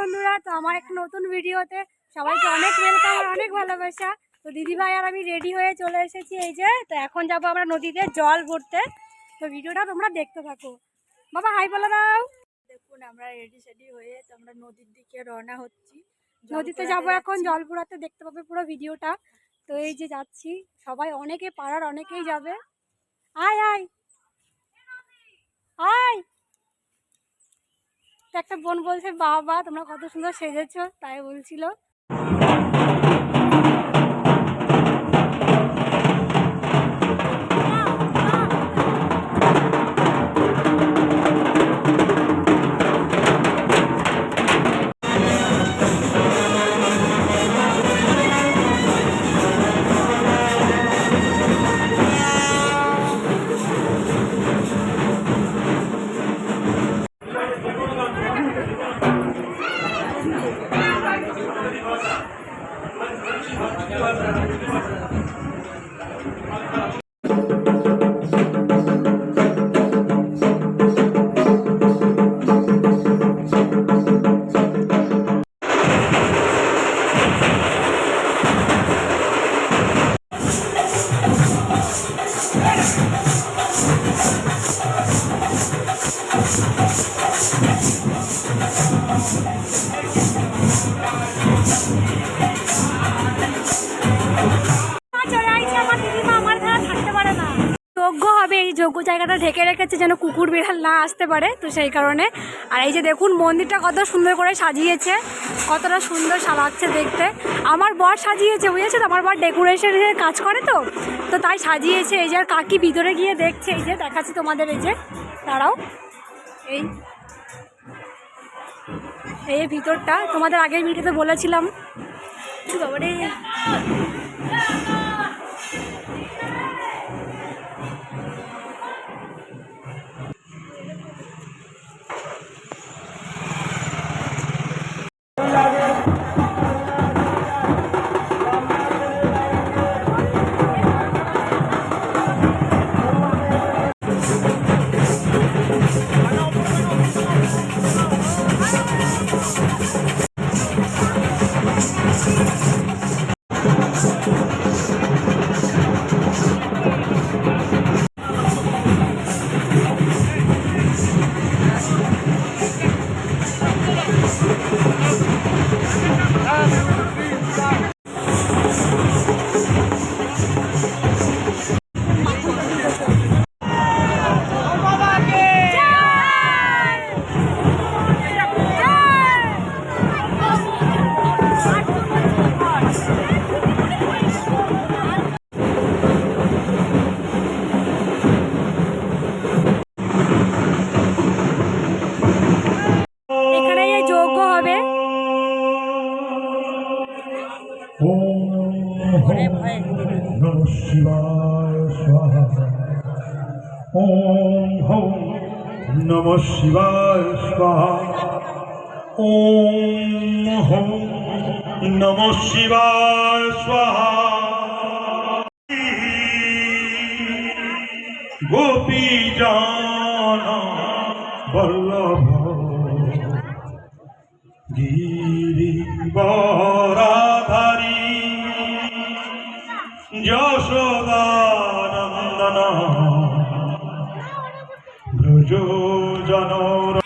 বন্ধুরা, তো আমার একটা নতুন ভিডিওতে সবাইকে অনেক ওয়েলকাম আর অনেক ভালোবাসা। তো দিদিভাই আর আমি রেডি হয়ে চলে এসেছি। এই যে তো এখন যাবো আমরা নদীতে জল ভরতে। তো ভিডিওটা তোমরা দেখতে থাকো। বাবা হাই বলে দাও। দেখুন আমরা রেডি সেডি হয়ে তো আমরা নদীর দিকে রওনা হচ্ছি। নদীতে যাবো এখন জল ভরাতে, দেখতে পাবে পুরো ভিডিওটা। তো এই যে যাচ্ছি, সবাই অনেকে পাড়ার অনেকেই যাবে। আয় আয় আয়। তো একটা বোন বলছে বাবা তোমরা কত সুন্দর সেজেছো, তাই বলছিল। যজ্ঞ হবে, এই যজ্ঞ জায়গাটা ঢেকে রেখেছে যেন কুকুর বিড়াল না আসতে পারে, তো সেই কারণে। আর এই যে দেখুন মন্দিরটা কত সুন্দর করে সাজিয়েছে, কতটা সুন্দর লাগছে দেখতে। আমার বর সাজিয়েছে, বুঝেছে তো, আমার বর ডেকোরেশনের কাজ করে, তো তাই সাজিয়েছে। এই যে আর কাকি ভিতরে গিয়ে দেখছে, এই যে দেখাচ্ছি তোমাদের, এই যে দাঁড়াও, এই ভিতরটা তোমাদের আগের ভিডিওতে বলেছিলাম। বাবারে नमः शिवाय स्वाहा। ओम हौं नमः शिवाय स्वाहा। ओम हौं नमः शिवाय स्वाहा। गोपी जाना वल्लभ गिरिवराधारी यशोदानंदन ब्रज जनर